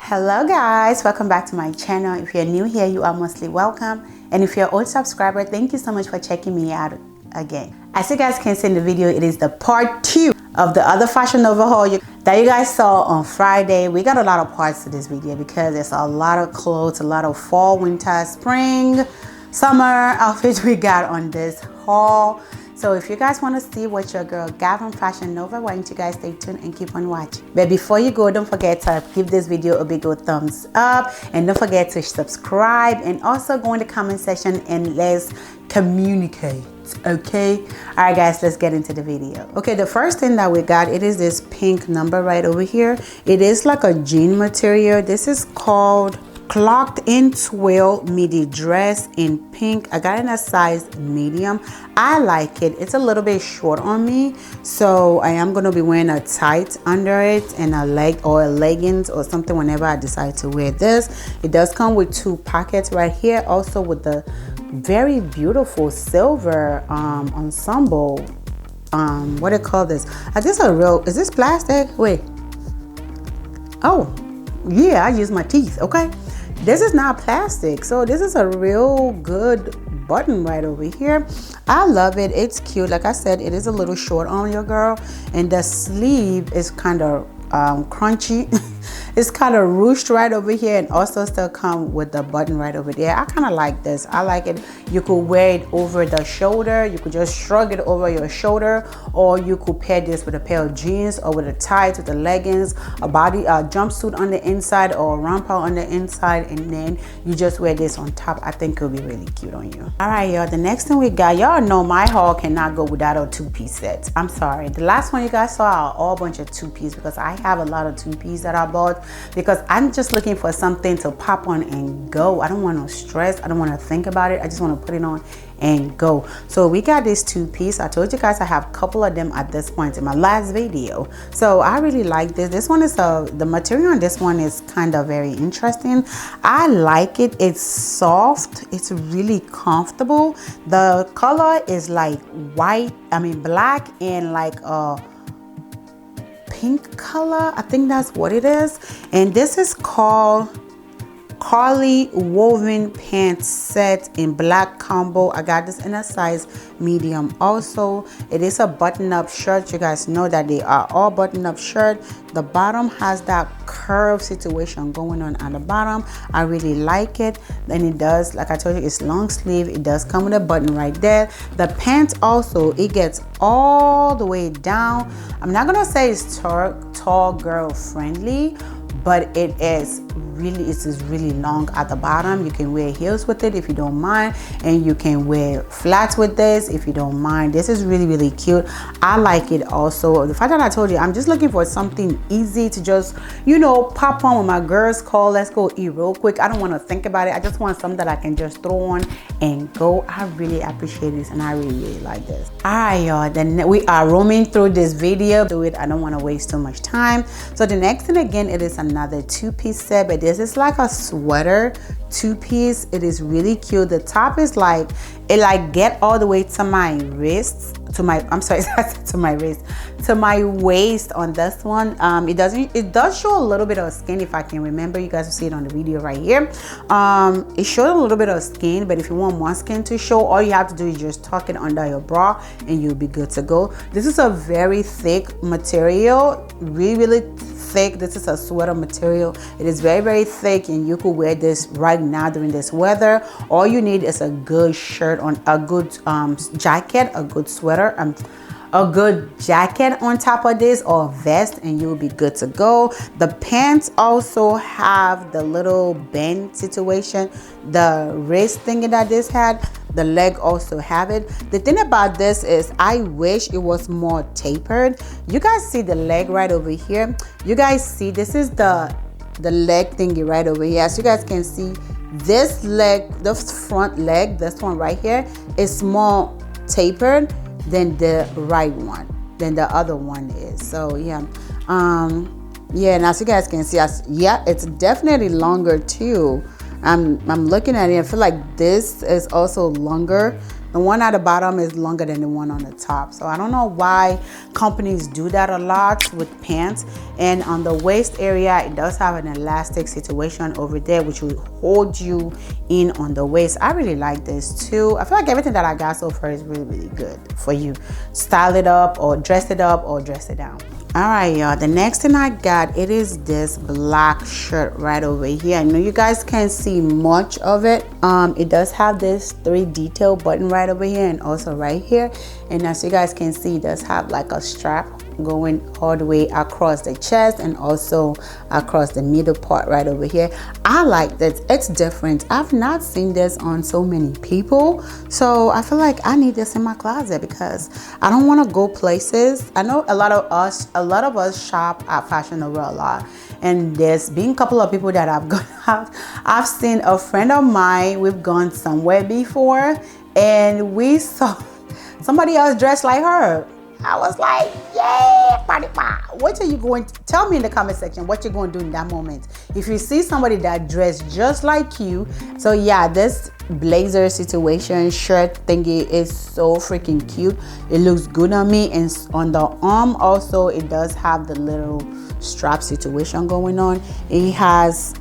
Hello guys, welcome back to my channel. If you're new here, you are mostly welcome, and if you're an old subscriber, thank you so much for checking me out again. As you guys can see in the video, it is the part 2 of the other Fashionnova haul that you guys saw on Friday. We got a lot of parts to this video because there's a lot of clothes, a lot of fall, winter, spring, summer outfits we got on this haul. So if you guys want to see what your girl got from Fashionnova, why don't you guys stay tuned and keep on watching. But before you go, don't forget to give this video a big old thumbs up, and don't forget to subscribe, and also go in the comment section and let's communicate. Okay, all right guys, let's get into the video. Okay, the first thing that we got, it is this pink number right over here. It is like a jean material. This is called Clocked in Twill midi dress in pink. I got it in a size medium. I like it. It's a little bit short on me, so I am going to be wearing a tight under it and a leg or a leggings or something whenever I decide to wear this. It does come with 2 pockets right here, also with the very beautiful silver ensemble. What do you call this? Is this a real, is this plastic? Wait, oh yeah, I use my teeth. Okay, this is not plastic, so this is a real good button right over here. I love it. It's cute. Like I said, it is a little short on your girl, and the sleeve is kind of crunchy. It's kind of ruched right over here, and also still come with the button right over there. I kind of like this. I like it. You could wear it over the shoulder. You could just shrug it over your shoulder, or you could pair this with a pair of jeans, or with a tights, with the leggings, a jumpsuit on the inside, or a romper on the inside, and then you just wear this on top. I think it'll be really cute on you. All right, y'all. The next thing we got, y'all know my haul cannot go without a 2-piece set. I'm sorry. The last one you guys saw, a whole bunch of 2-piece, because I have a lot of 2-piece that I bought, because I'm just looking for something to pop on and go. I don't want no stress. I don't want to think about it. I just want to put it on and go. So we got this 2-piece. I told you guys I have a couple of them at this point in my last video. So I really like this. This one is the material on this one is kind of very interesting. I like it. It's soft. It's really comfortable. The color is like black and like a pink color. I think that's what it is. And this is called Carly woven pants set in black combo. I got this in a size medium. Also, it is a button-up shirt. You guys know that they are all button-up shirt. The bottom has that curve situation going on at the bottom. I really like it. And it does, like I told you, it's long sleeve. It does come with a button right there. The pants also, it gets all the way down. I'm not gonna say it's tall girl friendly, but it is really long at the bottom. You can wear heels with it if you don't mind, and you can wear flats with this if you don't mind. This is really cute. I like it. Also, the fact that I told you I'm just looking for something easy to just, you know, pop on when my girls call, let's go eat real quick. I don't want to think about it. I just want something that I can just throw on and go. I really appreciate this, and I really like this. All right, y'all, then we are roaming through this video. I don't want to waste too much time. So the next thing, again, it is another 2-piece set, but this is like a sweater 2-piece. It is really cute. The top is like, it like get all the way to my wrists, to my, I'm sorry, to my wrist, to my waist on this one. It does show a little bit of skin, if I can remember. You guys will see it on the video right here. It showed a little bit of skin, but if you want more skin to show, all you have to do is just tuck it under your bra and you'll be good to go. This is a very thick material, really thick. This is a sweater material. It is very thick, and you could wear this right now during this weather. All you need is a good shirt on, a good jacket, a good sweater, a good jacket on top of this, or a vest, and you'll be good to go. The pants also have the little bend situation, the wrist thingy that this had. The leg also have it. The thing about this is I wish it was more tapered. You guys see the leg right over here. You guys see this is the leg thingy right over here. As you guys can see, this leg, the front leg, this one right here, is more tapered than the right one, than the other one is. So yeah, yeah, and as you guys can see, yeah, it's definitely longer too. I'm looking at it. I feel like this is also longer The one at the bottom is longer than the one on the top. So I don't know why companies do that a lot with pants. And on the waist area, it does have an elastic situation over there, which will hold you in on the waist. I really like this too. I feel like everything that I got so far is really, really good for you. Style it up or dress it up or dress it down. All right, y'all, the next thing I got, it is this black shirt right over here. I know you guys can't see much of it. It does have this 3 detail button right over here and also right here. And as you guys can see, it does have like a strap going all the way across the chest and also across the middle part right over here. I like this. It's different. I've not seen this on so many people, so I feel like I need this in my closet because I don't want to go places. I know a lot of us shop at Fashionnova a lot, and there's been a couple of people that I've seen a friend of mine, we've gone somewhere before and we saw somebody else dressed like her. I was like, yeah, what are you going to tell me in the comment section what you're going to do in that moment if you see somebody that dressed just like you? So yeah, this blazer situation shirt thingy is so freaking cute. It looks good on me, and on the arm also it does have the little strap situation going on. It has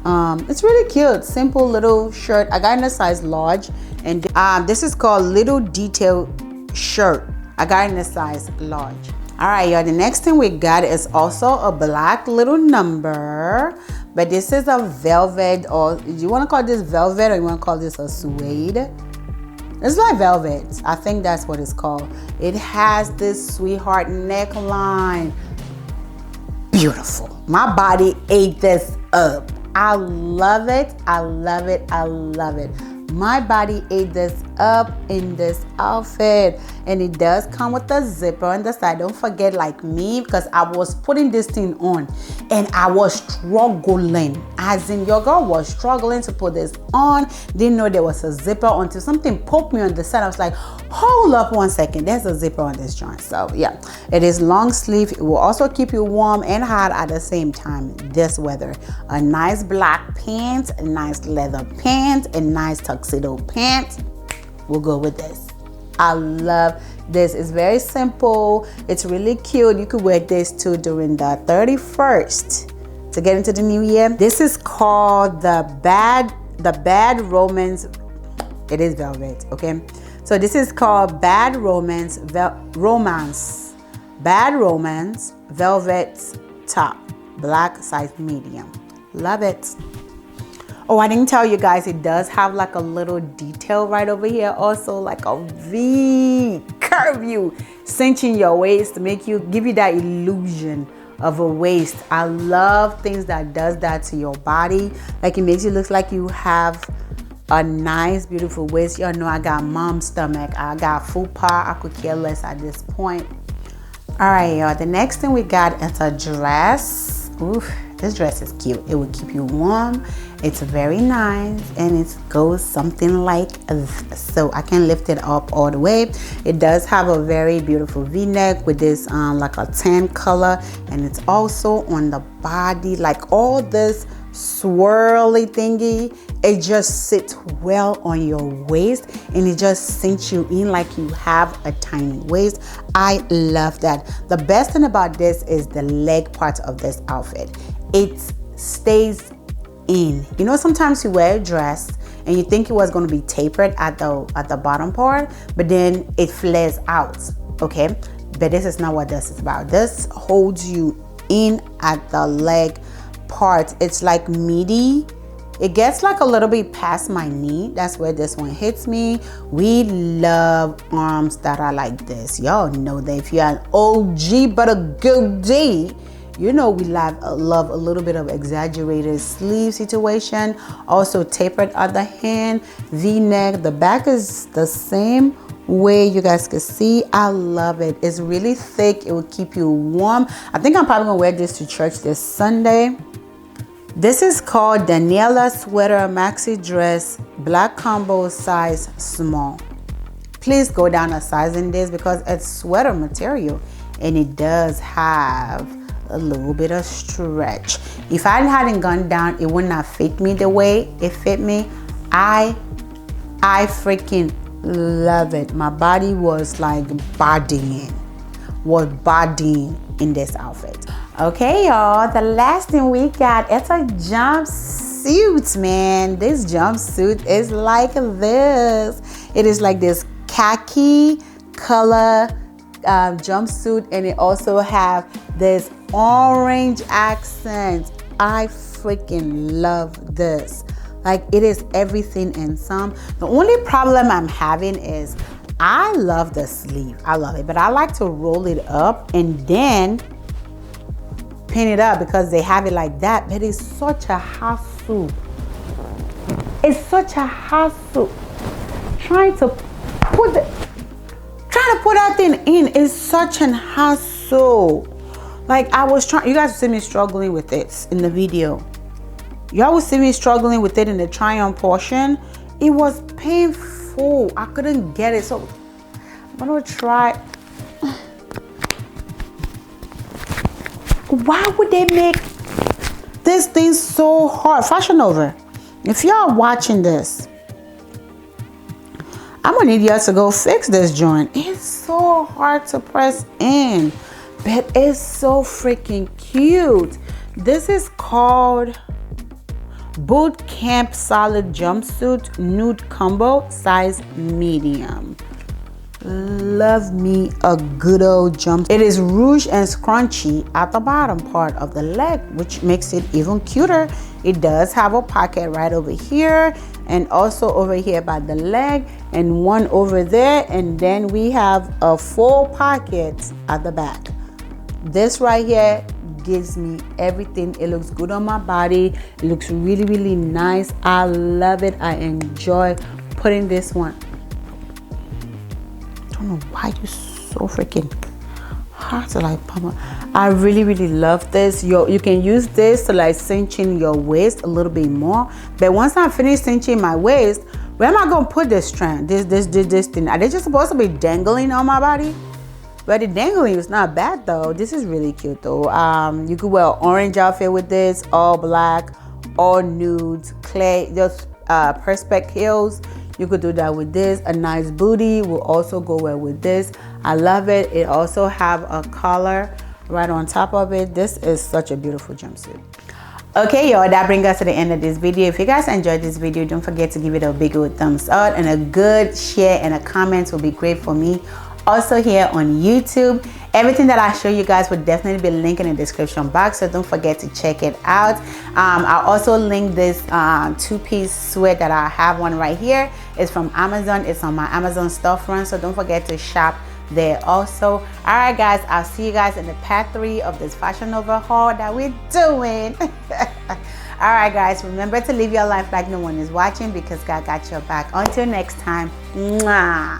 it's really cute, simple little shirt. I got in a size large, and this is called little detail shirt. I got in a size large. All right, y'all, the next thing we got is also a black little number, but this is a velvet, or do you want to call this velvet or you want to call this a suede? It's like velvet. I think that's what it's called. It has this sweetheart neckline. Beautiful. My body ate this up. I love it. I love it. I love it. My body ate this up in this outfit, and it does come with a zipper on the side. Don't forget, like me, because I was putting this thing on and I was struggling, as in your girl was struggling to put this on. Didn't know there was a zipper until something poked me on the side. I was like, hold up one second, there's a zipper on this joint. So yeah, it is long sleeve. It will also keep you warm and hot at the same time this weather. A nice black pants, a nice leather pants, a nice tuxedo pants. We'll go with this. I love this. It's very simple. It's really cute. You could wear this too during the 31st to get into the new year. This is called the Bad Romance. It is velvet, okay? So this is called Bad Romance velvet top, black size medium. Love it. Oh, I didn't tell you guys, it does have like a little detail right over here, also like a V curve you, cinching your waist to give you that illusion of a waist. I love things that does that to your body. Like it makes you look like you have a nice, beautiful waist. Y'all know I got mom's stomach. I got fupa. I could care less at this point. All right, y'all. The next thing we got is a dress. Oof, this dress is cute. It will keep you warm. It's very nice, and it goes something like this. So I can lift it up all the way. It does have a very beautiful V-neck with this like a tan color, and it's also on the body, like all this swirly thingy. It just sits well on your waist, and it just sinks you in like you have a tiny waist. I love that. The best thing about this is the leg part of this outfit. It stays in. You know, sometimes you wear a dress and you think it was going to be tapered at the bottom part, but then it flares out, okay? But this is not what this is about. This holds you in at the leg part. It's like midi. It gets like a little bit past my knee. That's where this one hits me. We love arms that are like this. Y'all know that if you're an OG but a goodie, you know we love a little bit of exaggerated sleeve situation. Also tapered at the hand, V-neck. The back is the same way, you guys can see. I love it. It's really thick. It will keep you warm. I think I'm probably gonna wear this to church this Sunday. This is called Daniella sweater maxi dress, black combo, size small. Please go down a size in this because it's sweater material and it does have a little bit of stretch. If I hadn't gone down, it would not fit me the way it fit me. I freaking love it. My body was like bodying in this outfit. Okay, y'all, the last thing we got, it's a jumpsuit, man. This jumpsuit is like this. It is like this khaki color jumpsuit, and it also have this orange accent. I freaking love this. Like, it is everything and some. The only problem I'm having is I love the sleeve. I love it, but I like to roll it up and then pin it up because they have it like that. But it's such a hassle. It's such a hassle trying to put that thing in. Is such an hassle. Like, I was trying, you guys see me struggling with it in the video. Y'all will see me struggling with it in the try-on portion. It was painful. I couldn't get it. So I'm gonna try. Why would they make this thing so hard? Fashionnova, if y'all watching this, I'm gonna need y'all to go fix this joint. It's so hard to press in, but it's so freaking cute. This is called Bootcamp Solid Jumpsuit Nude Combo, size medium. Love me a good old jumpsuit. It is ruched and scrunchy at the bottom part of the leg, which makes it even cuter. It does have a pocket right over here, and also over here by the leg, and one over there, and then we have a full pocket at the back. This right here gives me everything. It looks good on my body. It looks really, really nice. I love it. I enjoy putting this one. I don't know why you're so freaking hard to like pump. I really, really love this. You can use this to like cinch in your waist a little bit more. But once I'm finished cinching my waist, where am I gonna put this strand? This thing? Are they just supposed to be dangling on my body? But the dangling is not bad though. This is really cute though. You could wear an orange outfit with this, all black, all nudes, clay, just perspex heels. You could do that with this. A nice booty will also go well with this. I love it. It also have a collar right on top of it. This is such a beautiful jumpsuit. Okay, y'all, that brings us to the end of this video. If you guys enjoyed this video, don't forget to give it a big old thumbs up, and a good share and a comment will be great for me. Also here on YouTube, everything that I show you guys will definitely be linked in the description box, so don't forget to check it out. I'll also link this two-piece sweat that I have one right here. It's from Amazon. It's on my Amazon storefront, so don't forget to shop there also. All right, guys, I'll see you guys in the part 3 of this Fashionnova haul that we're doing. All right, guys, remember to live your life like no one is watching, because God got your back. Until next time, mwah.